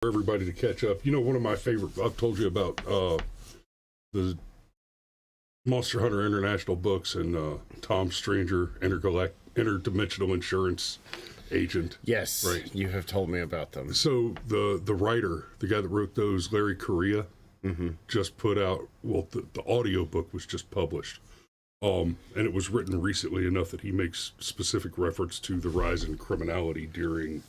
for everybody to catch up. You know, one of my favorite, I've told you about the Monster Hunter International books and Tom Stranger, Interdimensional Insurance Agent. Yes, right. You have told me about them. So the writer, the guy that wrote those, Larry Correia, just put out, well, the audio book was just published. And it was written recently enough that he makes specific reference to the rise in criminality during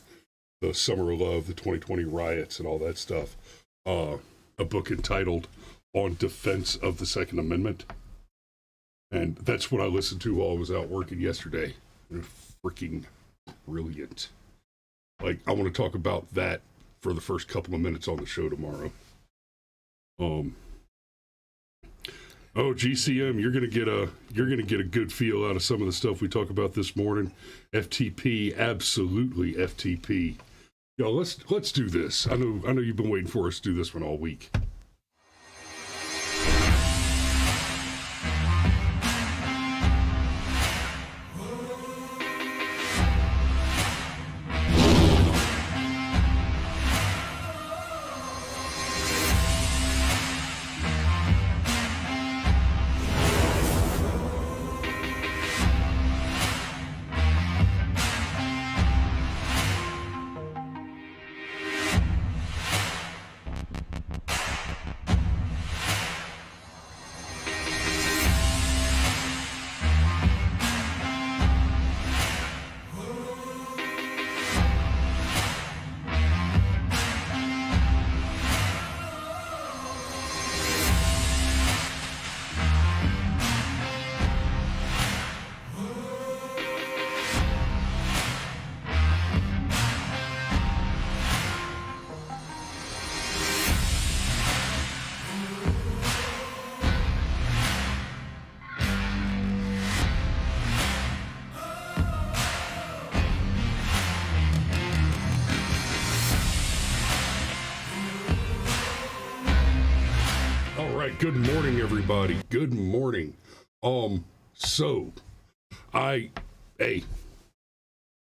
the Summer of Love, the 2020 riots, and all that stuff. A book entitled On Defense of the Second Amendment. And that's what I listened to while I was out working yesterday. And freaking brilliant. Like, I want to talk about that for the first couple of minutes on the show tomorrow. GCM, you're gonna get a good feel out of some of the stuff we talk about this morning. FTP, absolutely FTP. Yo, let's do this. I know you've been waiting for us to do this one all week. Good morning, everybody. Good morning. So I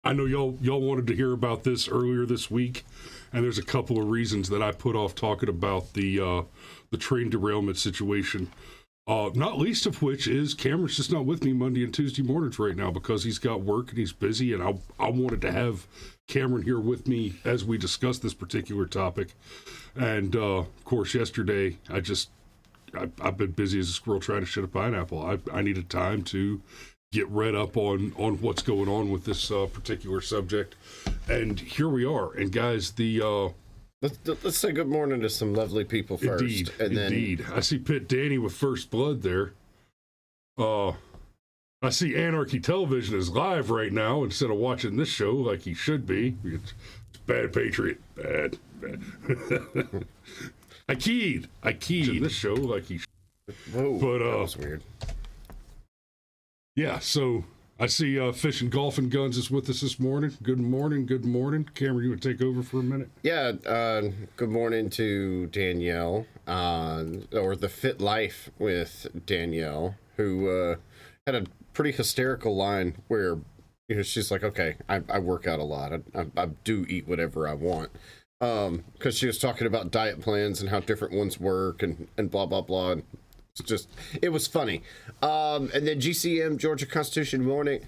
know y'all wanted to hear about this earlier this week, and there's a couple of reasons that I put off talking about the train derailment situation. Not least of which is Cameron's just not with me Monday and Tuesday mornings right now because he's got work and he's busy, and I wanted to have Cameron here with me as we discuss this particular topic. And of course, yesterday I've been busy as a squirrel trying to shit a pineapple. I needed time to get read up on what's going on with this particular subject, and here we are. And guys, let's say good morning to some lovely people first. Indeed. I see Pit Danny with First Blood there. I see Anarchy Television is live right now instead of watching this show like he should be. It's bad Patriot, bad. I keyed in this show like he should. Whoa, but that was weird. Yeah, so I see Fish and Golf and Guns is with us this morning. Good morning. Cameron, you would take over for a minute? Yeah, good morning to Danielle, or The Fit Life with Danielle, who had a pretty hysterical line where, you know, she's like, okay, I work out a lot. I do eat whatever I want. Because she was talking about diet plans and how different ones work and blah, blah, blah. And it was funny. And then GCM, Georgia Constitution Morning,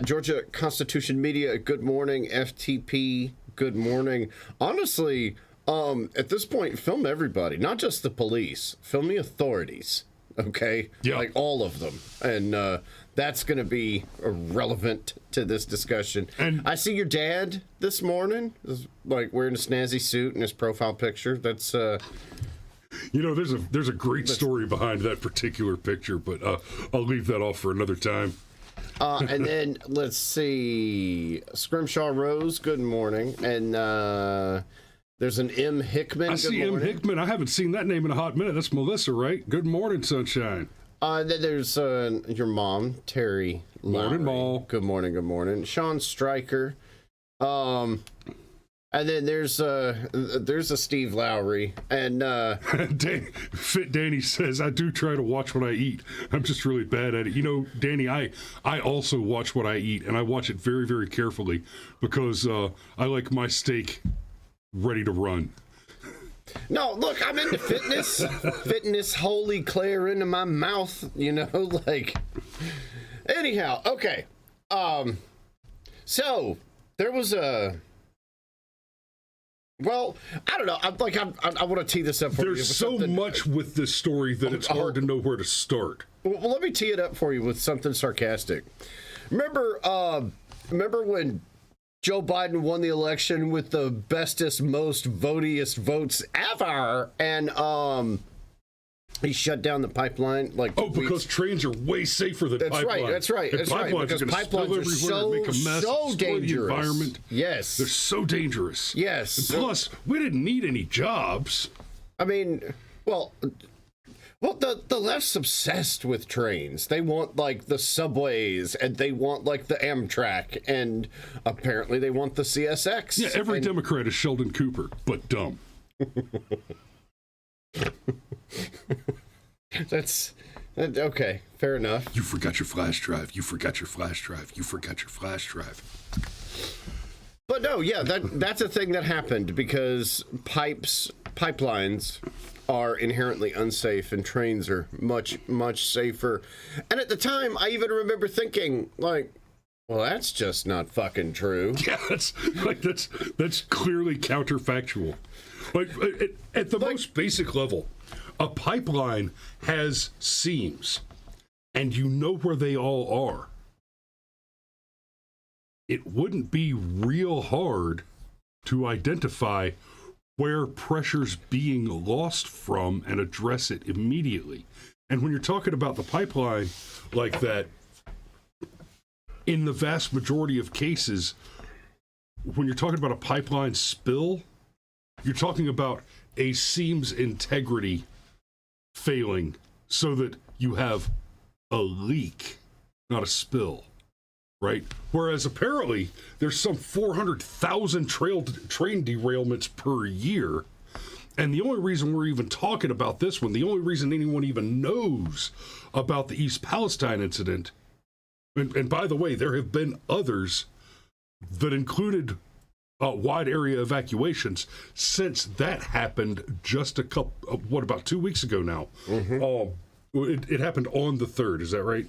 Georgia Constitution Media, good morning. FTP, good morning. Honestly, at this point, film everybody, not just the police, film the authorities. Okay? Yeah. Like all of them. And that's going to be relevant to this discussion. And I see your dad this morning, like wearing a snazzy suit in his profile picture. That's you know, there's a great story behind that particular picture, but I'll leave that off for another time. And then let's see, Scrimshaw Rose, good morning. And there's an M. Hickman. I see M. Hickman. I haven't seen that name in a hot minute. That's Melissa, right? Good morning, sunshine. Then there's your mom, Terry Lowry. Morning, Mall. Good morning. Sean Stryker. And then there's a Steve Lowry, and Fit Danny says, I do try to watch what I eat. I'm just really bad at it. You know, Danny, I also watch what I eat, and I watch it very, very carefully because I like my steak ready to run. No, look, I'm into fitness. Fitness, holy Claire into my mouth, like. Anyhow, okay. So there was well, I don't know. I want to tee this up for you. There's so much with this story that it's hard to know where to start. Well, let me tee it up for you with something sarcastic. Remember when Joe Biden won the election with the bestest, most votiest votes ever, and he shut down the pipeline because trains are way safer than pipelines. That's right. And pipelines Because are going to spill everywhere, make a mess, so destroy dangerous. the environment. Yes, they're so dangerous. Yes. And plus, we didn't need any jobs. I mean, well, the left's obsessed with trains. They want the subways, and they want the Amtrak, and apparently they want the CSX. Yeah, every Democrat is Sheldon Cooper, but dumb. That's okay. Fair enough. You forgot your flash drive. You forgot your flash drive. You forgot your flash drive. But no, yeah, that's a thing that happened because pipelines are inherently unsafe and trains are much, much safer. And at the time, I even remember thinking, well, that's just not fucking true. Yeah, that's clearly counterfactual. At the most basic level, a pipeline has seams, and you know where they all are. It wouldn't be real hard to identify where pressure's being lost from and address it immediately. And when you're talking about the pipeline like that, in the vast majority of cases, when you're talking about a pipeline spill, you're talking about a seam's integrity failing so that you have a leak, not a spill, right? Whereas apparently there's some 400,000 train derailments per year. And the only reason we're even talking about this one, the only reason anyone even knows about the East Palestine incident, and by the way, there have been others that included wide area evacuations since that happened just about 2 weeks ago now. Mm-hmm. It happened on the 3rd, is that right?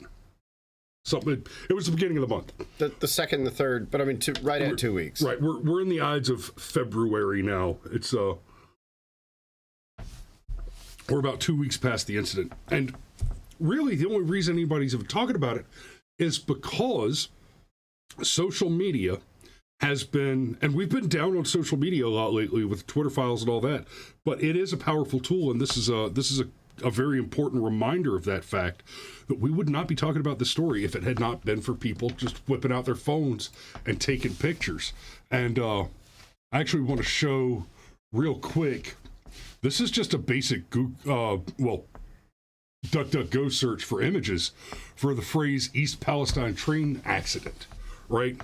It was the beginning of the month. The 2nd, the 3rd, but I mean, at 2 weeks. Right, we're in the Ides of February now. It's we're about 2 weeks past the incident, and really the only reason anybody's even talking about it is because social media has been, and we've been down on social media a lot lately with Twitter files and all that, but it is a powerful tool, and this is a very important reminder of that fact, that we would not be talking about this story if it had not been for people just whipping out their phones and taking pictures. And I actually want to show real quick, this is just a basic DuckDuckGo search for images for the phrase East Palestine train accident, right?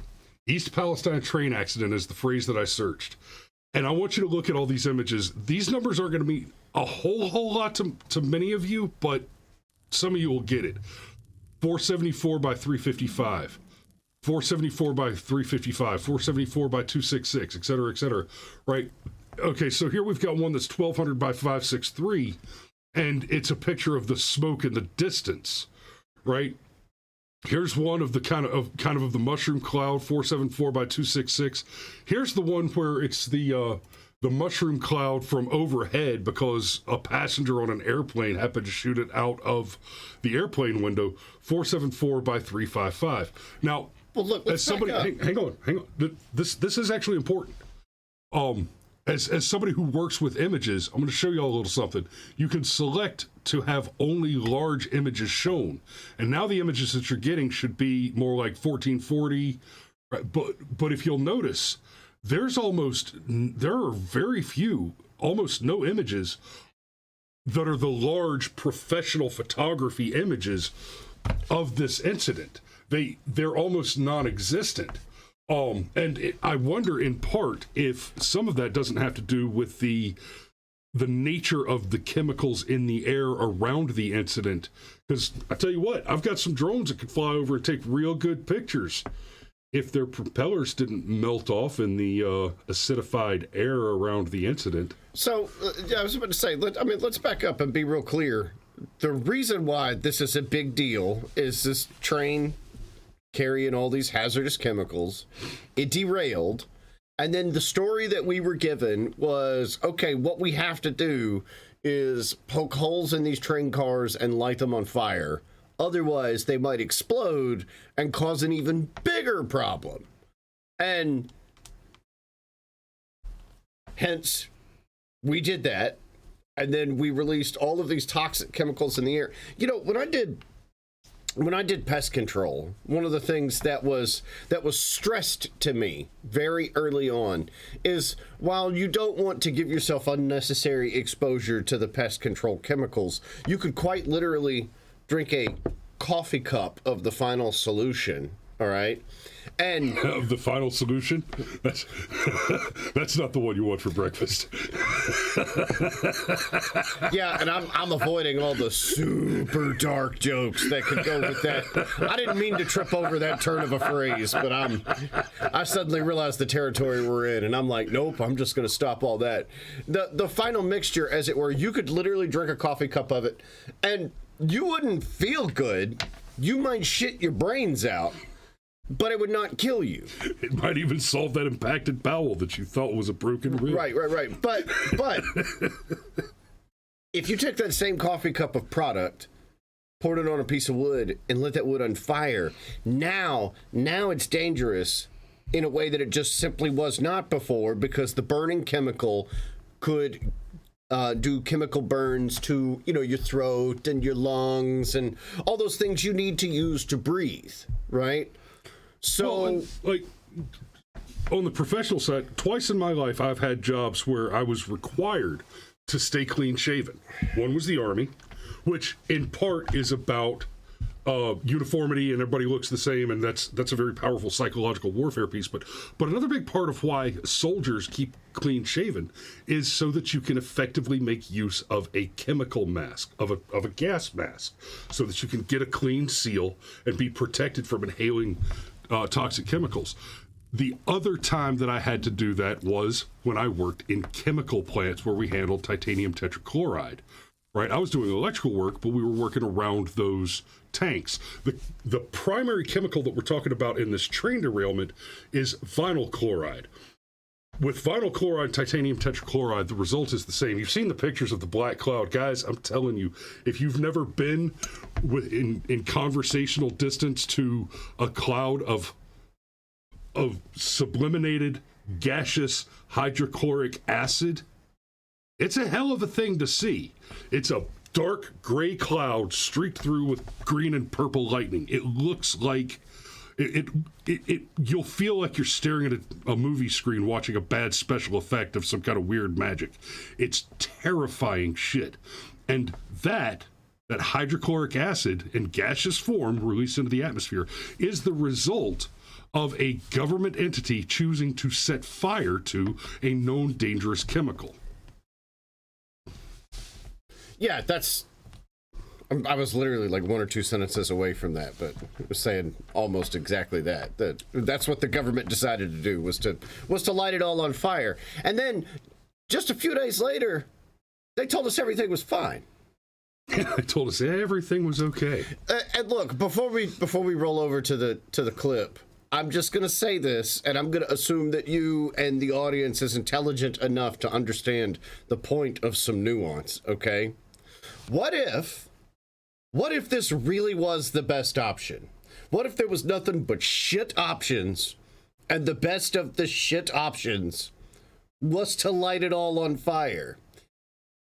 East Palestine train accident is the phrase that I searched. And I want you to look at all these images. These numbers aren't going to mean a whole lot to many of you, but some of you will get it. 474 by 355, 474 by 355, 474 by 266, et cetera, right? Okay, so here we've got one that's 1200 by 563, and it's a picture of the smoke in the distance, right? Here's one of the kind of the mushroom cloud, 474 by 266. Here's the one where it's the mushroom cloud from overhead because a passenger on an airplane happened to shoot it out of the airplane window, 474 by 355. Now, well, look, as somebody, hang on. This is actually important. As somebody who works with images, I'm going to show you all a little something. You can select to have only large images shown. And now the images that you're getting should be more like 1440. Right? But if you'll notice, there are very few, almost no images that are the large professional photography images of this incident. They're almost non-existent. I wonder in part if some of that doesn't have to do with the nature of the chemicals in the air around the incident. Because I tell you what, I've got some drones that could fly over and take real good pictures. if their propellers didn't melt off in the acidified air around the incident. So, I was about to say, let's back up and be real clear. The reason why this is a big deal is this train carrying all these hazardous chemicals. It derailed. And then the story that we were given was, okay, what we have to do is poke holes in these train cars and light them on fire. Otherwise, they might explode and cause an even bigger problem. And hence, we did that. And then we released all of these toxic chemicals in the air. You know, when I did pest control, one of the things that was stressed to me very early on is, while you don't want to give yourself unnecessary exposure to the pest control chemicals, you could quite literally drink a coffee cup of the final solution. All right. And of the final solution? That's not the one you want for breakfast. Yeah, and I'm avoiding all the super dark jokes that could go with that. I didn't mean to trip over that turn of a phrase, but I suddenly realized the territory we're in, and I'm like, nope, I'm just going to stop all that. The final mixture, as it were, you could literally drink a coffee cup of it, and you wouldn't feel good. You might shit your brains out, but it would not kill you. It might even solve that impacted bowel that you thought was a broken rib. Right. But if you took that same coffee cup of product, poured it on a piece of wood, and lit that wood on fire, now it's dangerous in a way that it just simply was not before, because the burning chemical could do chemical burns to, your throat and your lungs and all those things you need to use to breathe, right? So, like, on the professional side, twice in my life, I've had jobs where I was required to stay clean shaven. One was the Army, which in part is about uniformity and everybody looks the same, and that's a very powerful psychological warfare piece. But another big part of why soldiers keep clean shaven is so that you can effectively make use of a chemical mask, of a gas mask, so that you can get a clean seal and be protected from inhaling toxic chemicals. The other time that I had to do that was when I worked in chemical plants where we handled titanium tetrachloride. Right, I was doing electrical work, but we were working around those tanks. The primary chemical that we're talking about in this train derailment is vinyl chloride. With vinyl chloride, titanium tetrachloride, the result is the same. You've seen the pictures of the black cloud. Guys, I'm telling you, if you've never been in conversational distance to a cloud of sublimated gaseous hydrochloric acid, it's a hell of a thing to see. It's a dark gray cloud streaked through with green and purple lightning. It looks like you'll feel like you're staring at a movie screen watching a bad special effect of some kind of weird magic. It's terrifying shit. And that hydrochloric acid in gaseous form released into the atmosphere is the result of a government entity choosing to set fire to a known dangerous chemical. Yeah, I was literally like one or two sentences away from that, but it was saying almost exactly that. That's what the government decided to do, was to light it all on fire. And then just a few days later, they told us everything was fine. They told us everything was okay. And look, before we roll over to the clip, I'm just going to say this, and I'm going to assume that you and the audience is intelligent enough to understand the point of some nuance, okay? What if this really was the best option? What if there was nothing but shit options, and the best of the shit options was to light it all on fire?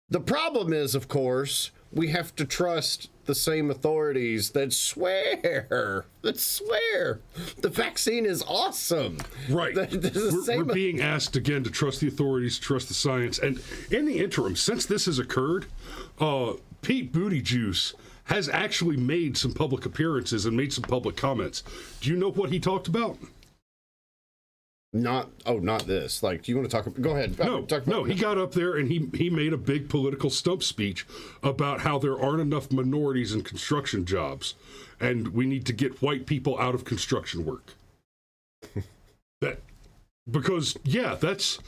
The problem is, of course, we have to trust the same authorities that swear the vaccine is awesome. Right. We're being asked again to trust the authorities, trust the science. And in the interim, since this has occurred, Pete Buttigieg has actually made some public appearances and made some public comments. Do you know what he talked about? Not this. Like, do you want to talk? Go ahead. No, he got up there and he made a big political stump speech about how there aren't enough minorities in construction jobs, and we need to get white people out of construction work. That because that's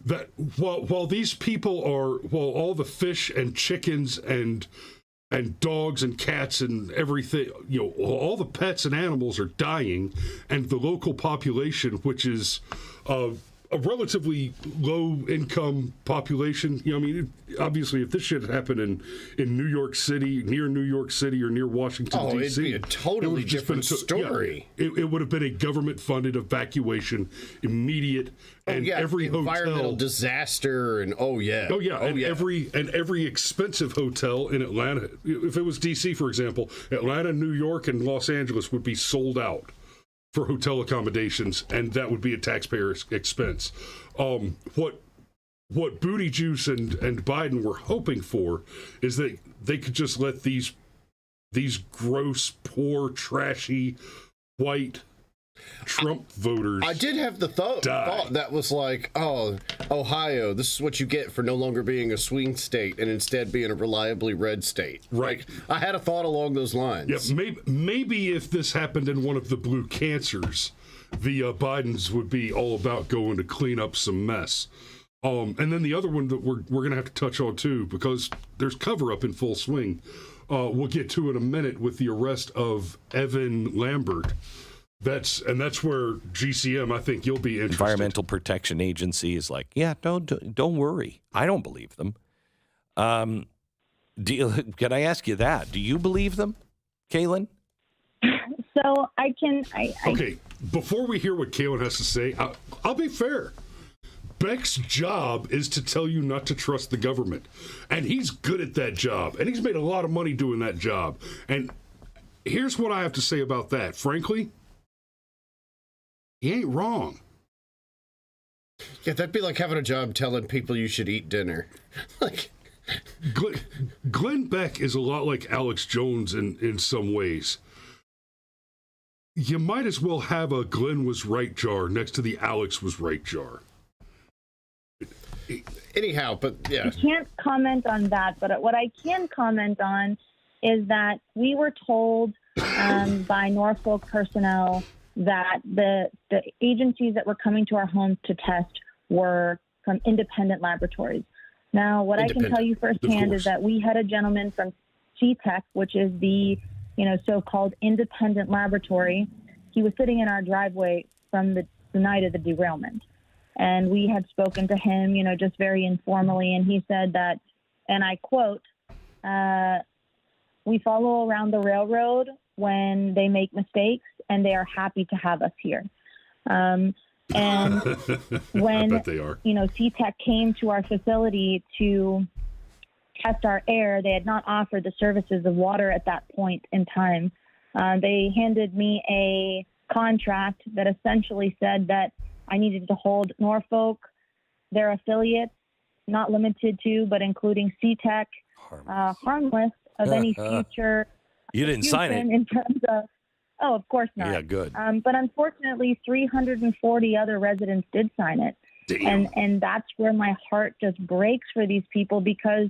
that while these people are while all the fish and chickens and dogs and cats and everything, all the pets and animals are dying, and the local population, which is a relatively low-income population. Obviously, if this shit had happened in New York City, near New York City, or near Washington, D.C., it'd be a totally different story. It would have been a government-funded evacuation, immediate, and every environmental hotel disaster, and every expensive hotel in Atlanta. If it was D.C., for example, Atlanta, New York, and Los Angeles would be sold out for hotel accommodations, and that would be a taxpayer expense. What Booty Juice and Biden were hoping for is that they could just let these gross, poor, trashy, white Trump voters. I did have the thought that was like, oh, Ohio, this is what you get for no longer being a swing state and instead being a reliably red state. Right. I had a thought along those lines. Yeah, maybe if this happened in one of the blue cancers, the Bidens would be all about going to clean up some mess. And then the other one that we're going to have to touch on too, because there's cover up in full swing. We'll get to in a minute with the arrest of Evan Lambert. That's where GCM, I think you'll be interested. Environmental Protection Agency is like, yeah, don't worry. I don't believe them. Can I ask you that? Do you believe them, Kaylin? So Okay, before we hear what Kaylin has to say, I'll be fair. Beck's job is to tell you not to trust the government. And he's good at that job. And he's made a lot of money doing that job. And here's what I have to say about that. Frankly, he ain't wrong. Yeah, that'd be like having a job telling people you should eat dinner. Glenn Beck is a lot like Alex Jones in some ways. You might as well have a Glenn was right jar next to the Alex was right jar. Anyhow, but yeah. I can't comment on that, but what I can comment on is that we were told by Norfolk personnel that the agencies that were coming to our homes to test were from independent laboratories. Now, what I can tell you firsthand is that we had a gentleman from CTEC, which is the so-called independent laboratory. He was sitting in our driveway from the night of the derailment. And we had spoken to him, just very informally, and he said that, and I quote, we follow around the railroad when they make mistakes, and they are happy to have us here. And when, CTEC came to our facility to test our air, they had not offered the services of water at that point in time. They handed me a contract that essentially said that I needed to hold Norfolk, their affiliates, not limited to, but including CTEC, harmless of any future. You didn't sign it. In terms of, of course not. Yeah, good. But unfortunately, 340 other residents did sign it. Damn. And that's where my heart just breaks for these people, because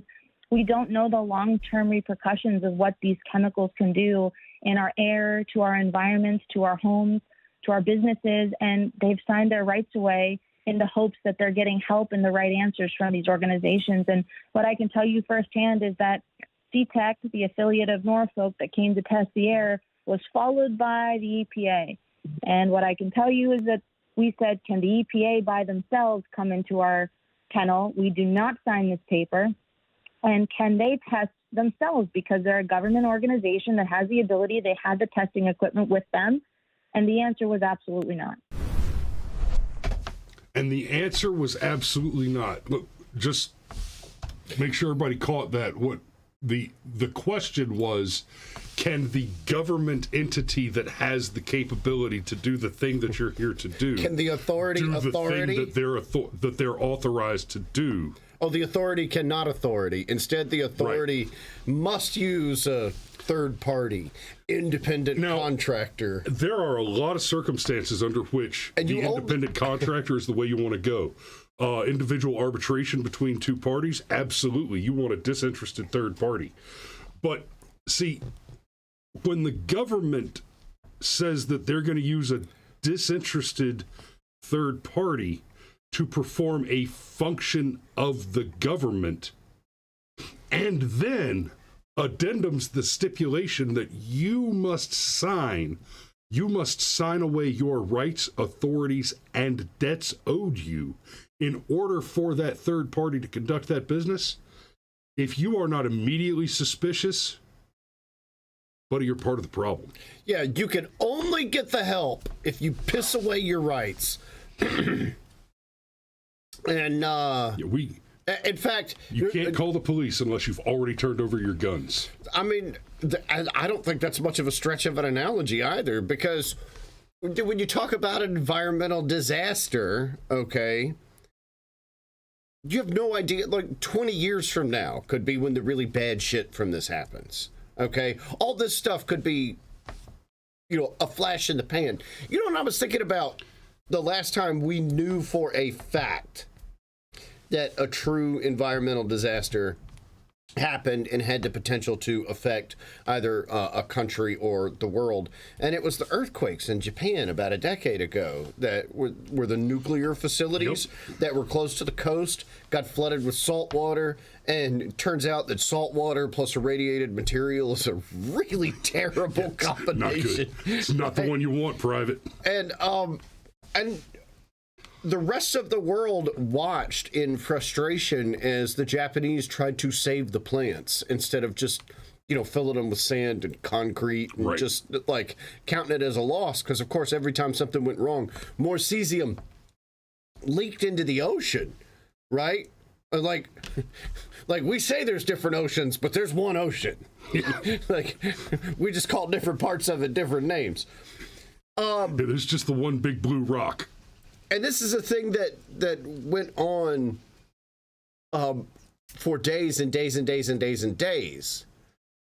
we don't know the long-term repercussions of what these chemicals can do in our air, to our environments, to our homes, to our businesses, and they've signed their rights away in the hopes that they're getting help and the right answers from these organizations. And what I can tell you firsthand is that CTEC, the affiliate of Norfolk that came to test the air, was followed by the EPA. And what I can tell you is that we said, can the EPA by themselves come into our kennel? We do not sign this paper. And can they test themselves? Because they're a government organization that has the ability. They had the testing equipment with them. And the answer was absolutely not. And the answer was absolutely not. Look, just make sure everybody caught that. What the question was, can the government entity that has the capability to do the thing that you're here to do, can the authority the thing that they're authorized to do? Oh, the authority cannot authority. Instead, the authority must use a third-party, independent contractor. There are a lot of circumstances under which the independent contractor is the way you want to go. Individual arbitration between two parties, absolutely. You want a disinterested third party. But, see, when the government says that they're going to use a disinterested third party to perform a function of the government, and then addendums the stipulation that you must sign away your rights, authorities, and debts owed you in order for that third party to conduct that business. If you are not immediately suspicious, buddy, you're part of the problem. Yeah, you can only get the help if you piss away your rights. And in fact, you can't call the police unless you've already turned over your guns. I mean, I don't think that's much of a stretch of an analogy either, because when you talk about an environmental disaster, okay, you have no idea. Like 20 years from now could be when the really bad shit from this happens. Okay, all this stuff could be, a flash in the pan. You know what I was thinking about? The last time we knew for a fact that a true environmental disaster happened and had the potential to affect either a country or the world, and it was the earthquakes in Japan about a decade ago that were the nuclear facilities that were close to the coast got flooded with salt water, and it turns out that salt water plus irradiated material is a really terrible combination. Not good. It's not the one you want, Private. And the rest of the world watched in frustration as the Japanese tried to save the plants instead of just, filling them with sand and concrete and just like counting it as a loss. Because, of course, every time something went wrong, more cesium leaked into the ocean, right? Like we say there's different oceans, but there's one ocean. Like we just call different parts of it different names. There's just the one big blue rock. And this is a thing that went on for days and days and days and days and days.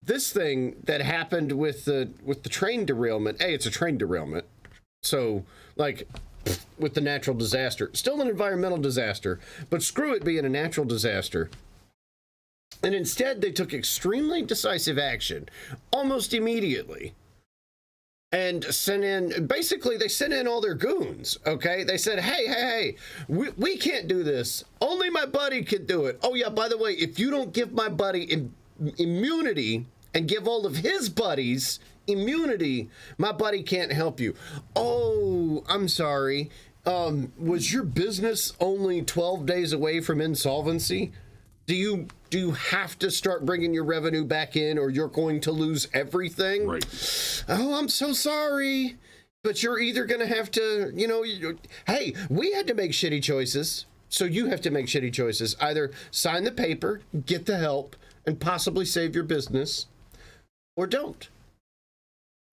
This thing that happened with the train derailment, it's a train derailment. So, with the natural disaster, still an environmental disaster, but screw it being a natural disaster. And instead, they took extremely decisive action almost immediately. And they sent in all their goons, okay? They said, hey, we can't do this. Only my buddy can do it. Oh, yeah, by the way, if you don't give my buddy immunity and give all of his buddies immunity, my buddy can't help you. Oh, I'm sorry. Was your business only 12 days away from insolvency? Do you have to start bringing your revenue back in, or you're going to lose everything? Right. Oh, I'm so sorry, but you're either going to have to, hey, we had to make shitty choices, so you have to make shitty choices. Either sign the paper, get the help, and possibly save your business, or don't.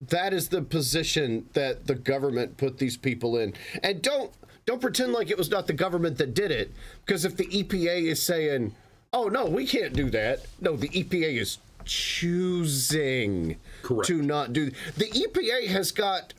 That is the position that the government put these people in. And don't pretend like it was not the government that did it, because if the EPA is saying, oh, no, we can't do that. No, the EPA is choosing to not do. The EPA has got,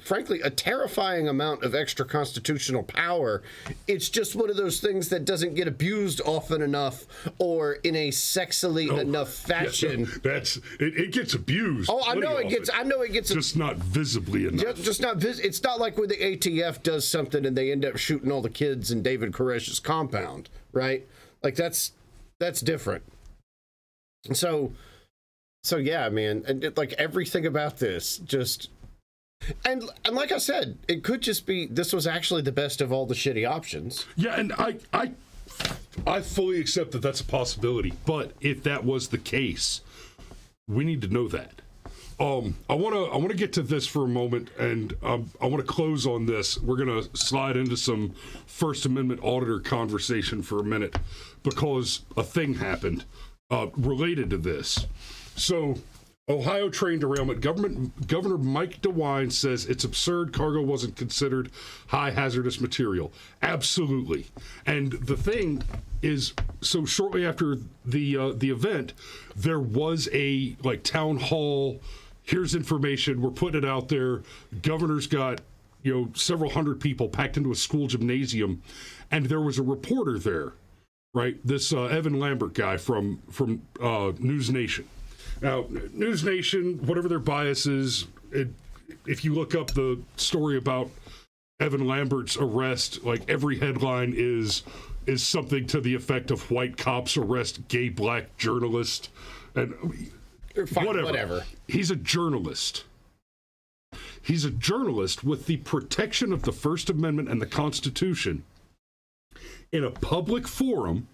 frankly, a terrifying amount of extra constitutional power. It's just one of those things that doesn't get abused often enough or in a sexily enough fashion. Yeah, it gets abused. Oh, I know it gets just not visibly enough. Just not it's not like when the ATF does something and they end up shooting all the kids in David Koresh's compound, right? Like that's different. So yeah, man, and everything about this just, and like I said, it could just be this was actually the best of all the shitty options. Yeah, and I fully accept that that's a possibility. But if that was the case, we need to know that. I want to get to this for a moment, and I want to close on this. We're going to slide into some First Amendment auditor conversation for a minute, because a thing happened related to this. So, Ohio train derailment. Governor Mike DeWine says it's absurd cargo wasn't considered high hazardous material. Absolutely. And the thing is, so shortly after the event, there was a town hall. Here's information. We're putting it out there. Governor's got several hundred people packed into a school gymnasium, and there was a reporter there, right? This Evan Lambert guy from News Nation. Now, News Nation, whatever their bias is, if you look up the story about Evan Lambert's arrest, like every headline is something to the effect of white cops arrest gay black journalist, and Fine, whatever. He's a journalist. He's a journalist with the protection of the First Amendment and the Constitution in a public forum,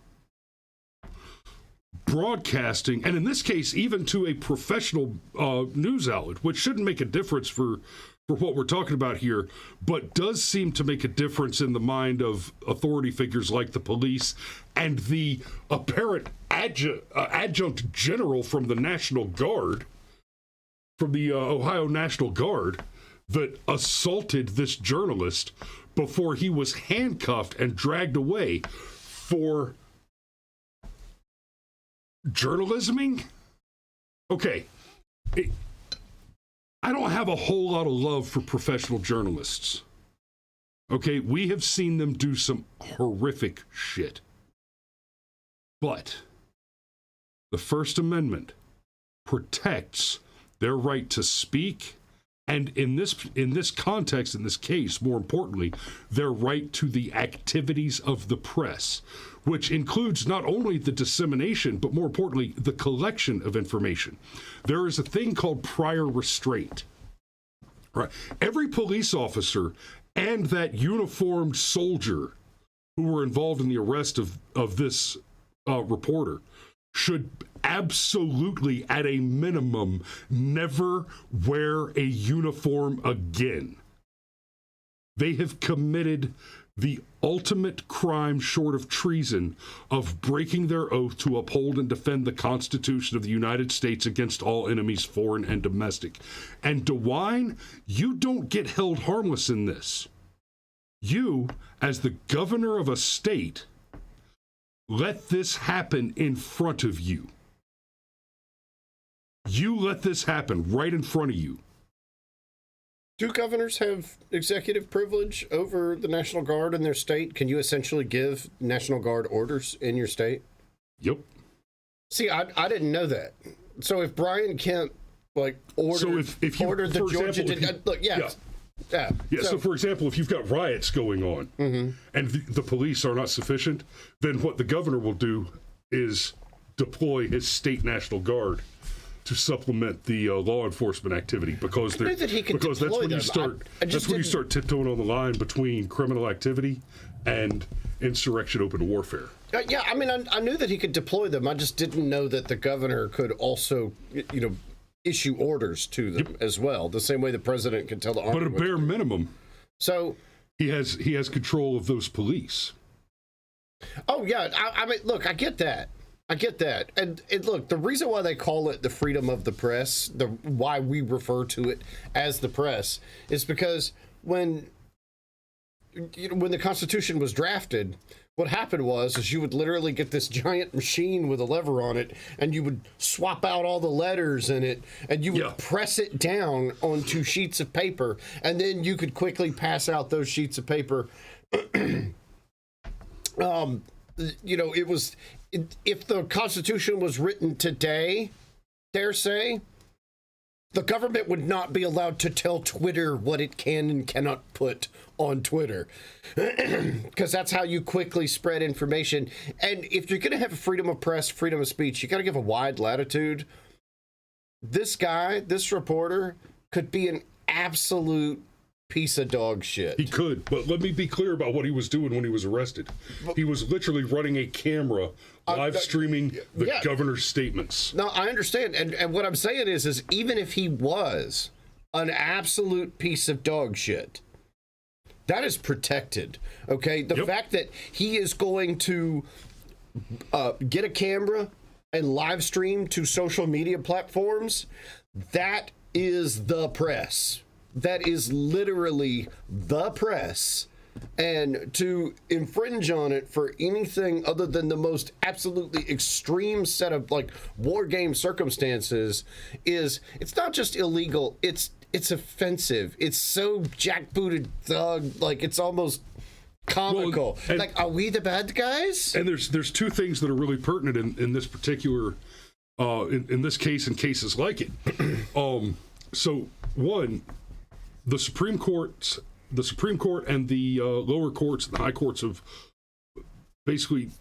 broadcasting, and in this case, even to a professional news outlet, which shouldn't make a difference for what we're talking about here, but does seem to make a difference in the mind of authority figures like the police and the apparent adjunct general from the National Guard, from the Ohio National Guard, that assaulted this journalist before he was handcuffed and dragged away for journalisming? Okay. I don't have a whole lot of love for professional journalists. Okay, we have seen them do some horrific shit. But the First Amendment protects their right to speak, and in this context, in this case, more importantly, their right to the activities of the press, which includes not only the dissemination, but more importantly, the collection of information. There is a thing called prior restraint. Right. Every police officer and that uniformed soldier who were involved in the arrest of this reporter should absolutely, at a minimum, never wear a uniform again. They have committed the ultimate crime short of treason of breaking their oath to uphold and defend the Constitution of the United States against all enemies, foreign and domestic. And DeWine, you don't get held harmless in this. You, as the governor of a state, let this happen in front of you. You let this happen right in front of you. Do governors have executive privilege over the National Guard in their state? Can you essentially give National Guard orders in your state? Yep. See, I didn't know that. So if Brian Kemp ordered the Georgia, So for example, if you've got riots going on and the police are not sufficient, then what the governor will do is deploy his state National Guard to supplement the law enforcement activity, because that's when you start tiptoeing on the line between criminal activity and insurrection, open warfare. I knew that he could deploy them. I just didn't know that the governor could also, issue orders to them as well, the same way the president can tell the army. But at a bare minimum, so he has control of those police. Oh yeah, I mean, look, I get that. And look, the reason why they call it the freedom of the press, why we refer to it as the press, is because when the Constitution was drafted, what happened was you would literally get this giant machine with a lever on it, and you would swap out all the letters in it, and you would press it down onto sheets of paper, and then you could quickly pass out those sheets of paper. If the Constitution was written today, dare say, the government would not be allowed to tell Twitter what it can and cannot put on Twitter, because that's how you quickly spread information. And if you're going to have freedom of press, freedom of speech, you got to give a wide latitude. This reporter could be an absolute piece of dog shit. He could, but let me be clear about what he was doing when he was arrested. He was literally running a camera, live streaming the governor's statements. No, I understand. And what I'm saying is even if he was an absolute piece of dog shit, that is protected. Okay? The fact that he is going to get a camera and live stream to social media platforms, that is the press. That is literally the press. And to infringe on it for anything other than the most absolutely extreme set of war game circumstances it's not just illegal, it's offensive. It's so jackbooted thug, it's almost comical. Well, are we the bad guys? And there's two things that are really pertinent in this particular in this case and cases like it. So one, the Supreme Court and the lower courts, the high courts of basically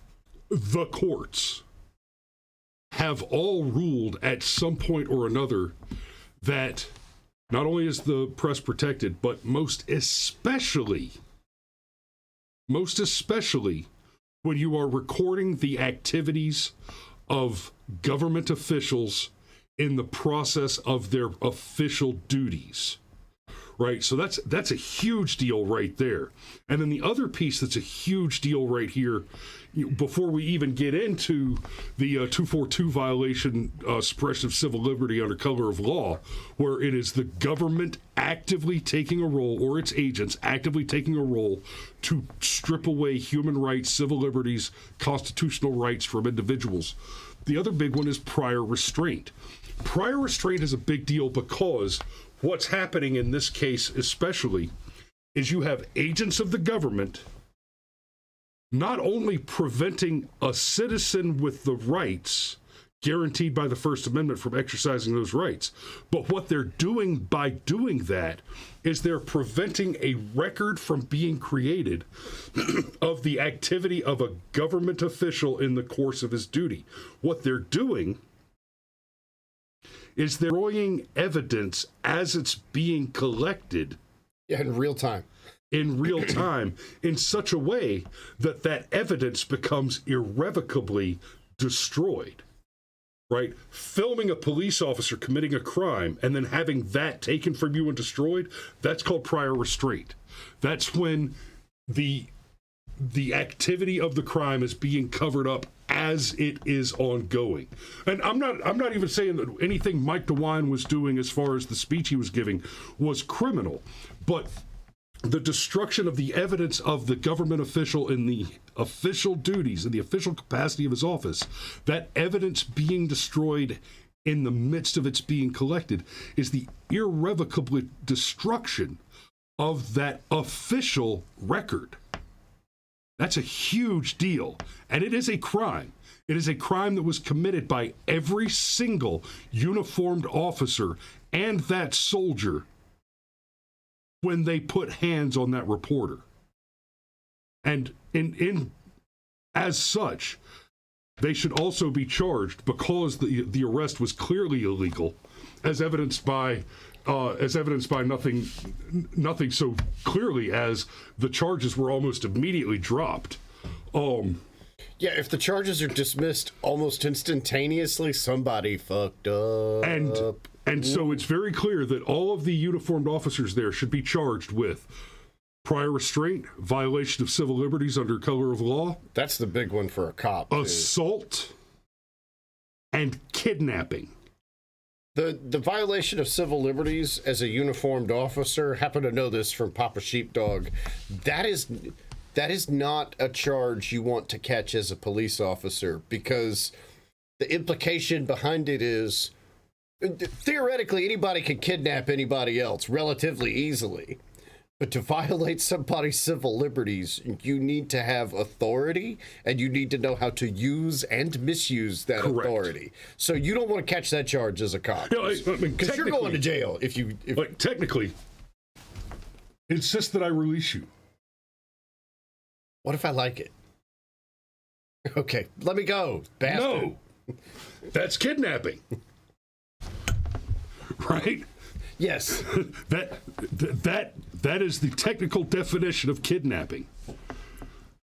the courts have all ruled at some point or another that not only is the press protected, but most especially when you are recording the activities of government officials in the process of their official duties. Right, so that's a huge deal right there. And then the other piece that's a huge deal right here, before we even get into the 242 violation, suppression of civil liberty under color of law, where it is the government actively taking a role, or its agents actively taking a role to strip away human rights, civil liberties, constitutional rights from individuals. The other big one is prior restraint. Prior restraint is a big deal because what's happening in this case especially is you have agents of the government not only preventing a citizen with the rights guaranteed by the First Amendment from exercising those rights, but what they're doing by doing that is they're preventing a record from being created of the activity of a government official in the course of his duty. What they're doing is they're destroying evidence as it's being collected. Yeah, in real time. In such a way that that evidence becomes irrevocably destroyed. Right? Filming a police officer committing a crime and then having that taken from you and destroyed, that's called prior restraint. That's when the activity of the crime is being covered up as it is ongoing. And I'm not even saying that anything Mike DeWine was doing as far as the speech he was giving was criminal, but the destruction of the evidence of the government official in the official duties, in the official capacity of his office, that evidence being destroyed in the midst of its being collected is the irrevocable destruction of that official record. That's a huge deal, and it is a crime. It is a crime that was committed by every single uniformed officer and that soldier when they put hands on that reporter. And in as such, they should also be charged because the arrest was clearly illegal, as evidenced by nothing so clearly as the charges were almost immediately dropped. Yeah, if the charges are dismissed almost instantaneously, somebody fucked up. And so it's very clear that all of the uniformed officers there should be charged with prior restraint, violation of civil liberties under color of law. That's the big one for a cop. Assault and kidnapping. The violation of civil liberties as a uniformed officer, happen to know this from Papa Sheepdog, that is not a charge you want to catch as a police officer, because the implication behind it is theoretically anybody can kidnap anybody else relatively easily. But to violate somebody's civil liberties, you need to have authority, and you need to know how to use and misuse that Correct. authority. So you don't want to catch that charge as a cop. I mean, because you're going to jail if technically, insist that I release you. What if I like it? Okay, let me go, bastard. No, that's kidnapping. Right? Yes. That is the technical definition of kidnapping.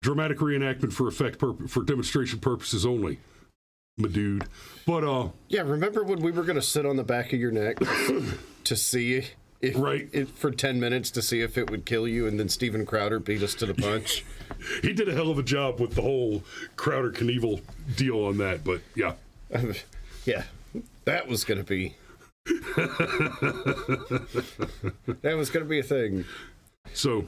Dramatic reenactment for demonstration purposes only, my dude. But yeah, remember when we were going to sit on the back of your neck to see if for 10 minutes to see if it would kill you, and then Steven Crowder beat us to the punch? He did a hell of a job with the whole Crowder Knievel deal on that, but yeah. Yeah, that was going to be... that was going to be a thing. So,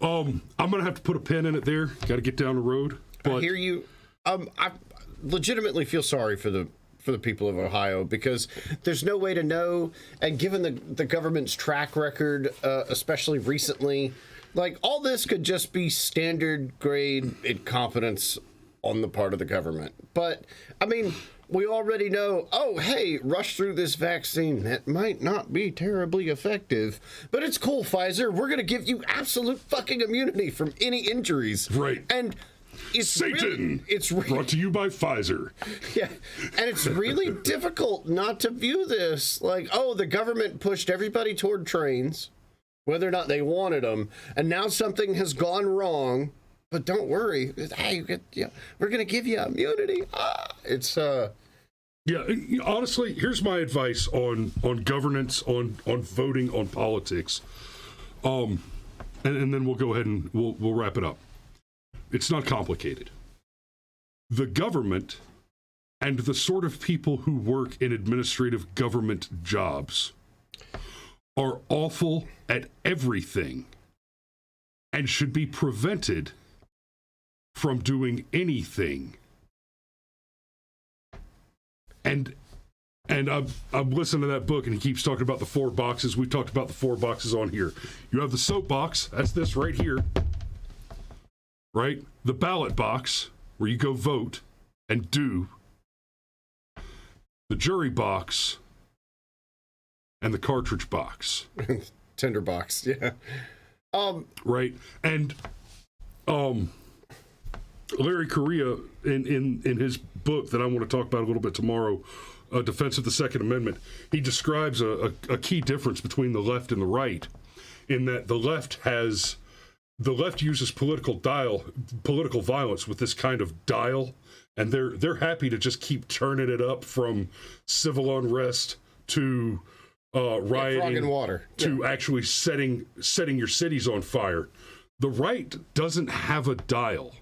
I'm going to have to put a pin in it there. Got to get down the road. But I hear you. I legitimately feel sorry for the people of Ohio, because there's no way to know. And given the government's track record, especially recently, like, all this could just be standard grade incompetence on the part of the government. But, I mean, we already know, oh, hey, rush through this vaccine. That might not be terribly effective, but it's cool, Pfizer. We're going to give you absolute fucking immunity from any injuries. Right. And it's Satan! Really, Brought to you by Pfizer. yeah. And it's really difficult not to view this like, oh, the government pushed everybody toward trains, whether or not they wanted them, and now something has gone wrong. But don't worry, hey, we're going to give you immunity. Yeah, honestly, here's my advice on governance, on voting, on politics. And then we'll go ahead and we'll wrap it up. It's not complicated. The government and the sort of people who work in administrative government jobs are awful at everything and should be prevented from doing anything. And I'm listening to that book, and he keeps talking about the 4 boxes. We talked about the 4 boxes on here. You have the soapbox. That's this right here. Right? The ballot box, where you go vote and do. The jury box. And the cartridge box. Tinderbox, yeah. Right? And Larry Correa, in his book that I want to talk about a little bit tomorrow, Defense of the Second Amendment, he describes a key difference between the left and the right, in that the left uses political violence with this kind of dial, and they're happy to just keep turning it up from civil unrest to rioting, frog in water, to actually setting your cities on fire. The right doesn't have a dial.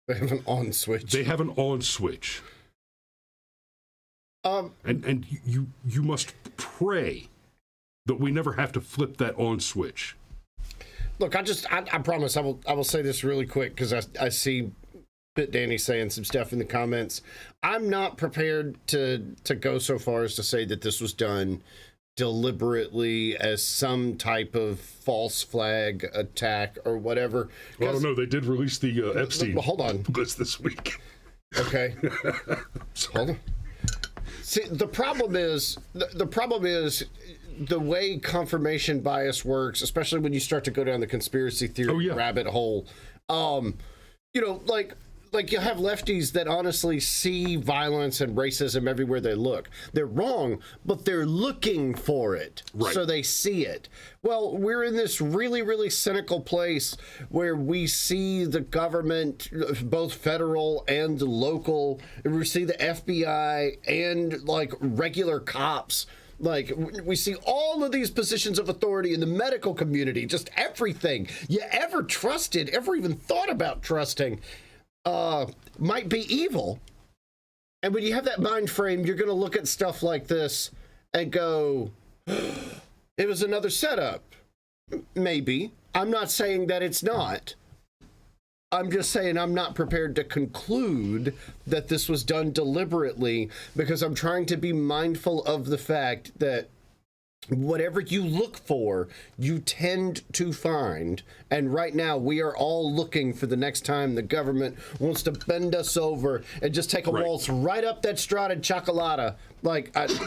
They have an on switch. They have an on switch. And you must pray that we never have to flip that on switch. Look, I promise I will say this really quick, because I see Bit Danny saying some stuff in the comments. I'm not prepared to go so far as to say that this was done deliberately as some type of false flag attack or whatever. Well, I don't know. They did release the Epstein hold on. list this week. Okay. Hold on. See, the problem is the way confirmation bias works, especially when you start to go down the conspiracy theory rabbit hole. Like you have lefties that honestly see violence and racism everywhere they look. They're wrong, but they're looking for it. Right. So they see it. Well, we're in this really, really cynical place where we see the government, both federal and local, and we see the FBI and like regular cops. Like, we see all of these positions of authority in the medical community, just everything you ever trusted, ever even thought about trusting, might be evil. And when you have that mind frame, you're going to look at stuff like this and go, it was another setup. Maybe. I'm not saying that it's not. I'm just saying I'm not prepared to conclude that this was done deliberately, because I'm trying to be mindful of the fact that whatever you look for, you tend to find. And right now, we are all looking for the next time the government wants to bend us over and just take a waltz right up that Strata Chocolata. Like it's...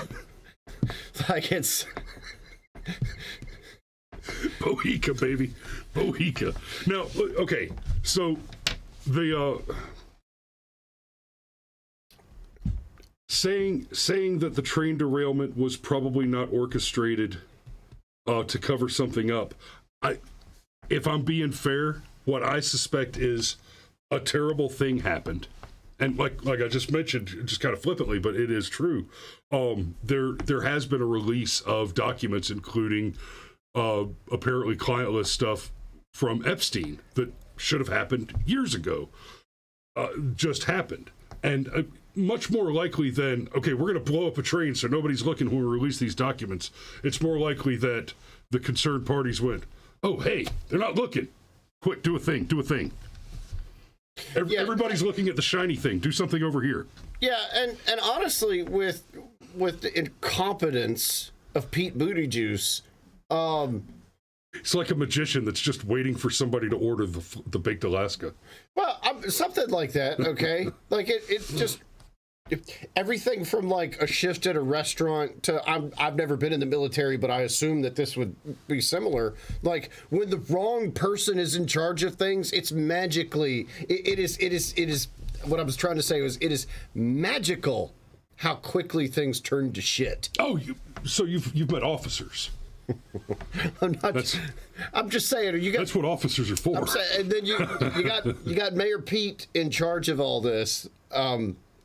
Bohica, baby. Bohica. Now, okay, so the saying that the train derailment was probably not orchestrated to cover something up. If I'm being fair, what I suspect is a terrible thing happened. And like I just mentioned, just kind of flippantly, but it is true. There has been a release of documents, including apparently client list stuff from Epstein that should have happened years ago. Just happened. And much more likely than, okay, we're going to blow up a train so nobody's looking when we release these documents. It's more likely that the concerned parties went, oh, hey, they're not looking. Quick, do a thing. Everybody's looking at the shiny thing. Do something over here. Yeah, and honestly, with the incompetence of Pete Buttigieg, It's like a magician that's just waiting for somebody to order the baked Alaska. Well, something like that, okay? Like it just everything from like a shift at a restaurant to I've never been in the military, but I assume that this would be similar. Like when the wrong person is in charge of things, it's magically it is what I was trying to say was it is magical how quickly things turn to shit. Oh, you've met officers. I'm just saying. That's what officers are for. I'm saying, and then you got Mayor Pete in charge of all this.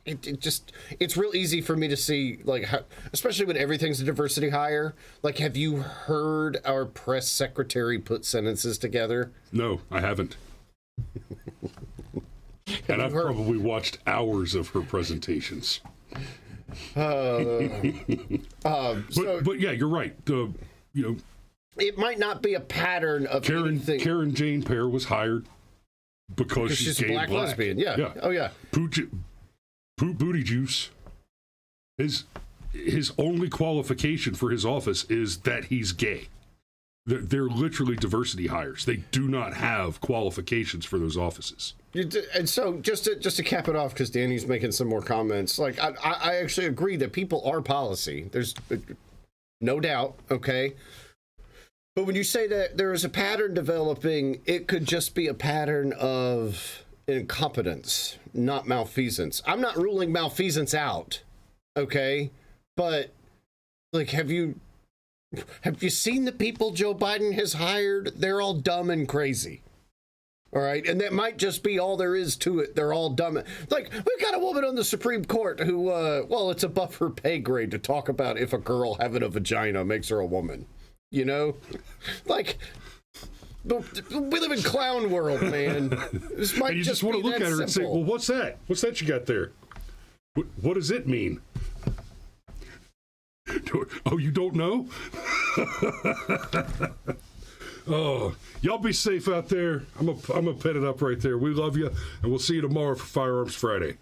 It's real easy for me to see, like, how, especially when everything's a diversity hire. Like, have you heard our press secretary put sentences together? No, I haven't. And I've probably watched hours of her presentations. But yeah, you're right. It might not be a pattern of anything. Karen Jane Pear was hired because she's gay black and black. lesbian. Yeah. Oh yeah. Booty Juice. His only qualification for his office is that he's gay. They're literally diversity hires. They do not have qualifications for those offices. And so, just to cap it off, because Danny's making some more comments. Like, I actually agree that people are policy. There's no doubt. Okay. But when you say that there is a pattern developing, it could just be a pattern of incompetence, not malfeasance. I'm not ruling malfeasance out, okay? But, like, have you seen the people Joe Biden has hired? They're all dumb and crazy. All right, and that might just be all there is to it. They're all dumb. Like, we've got a woman on the Supreme Court who, well, it's above her pay grade to talk about if a girl having a vagina makes her a woman. You know, like we live in clown world, man. This might and you just want to look at her and say, "Well, what's that? What's that you got there? What does it mean?" Oh, you don't know? Oh, y'all be safe out there. I'm gonna pet it up right there. We love you, and we'll see you tomorrow for Firearms Friday.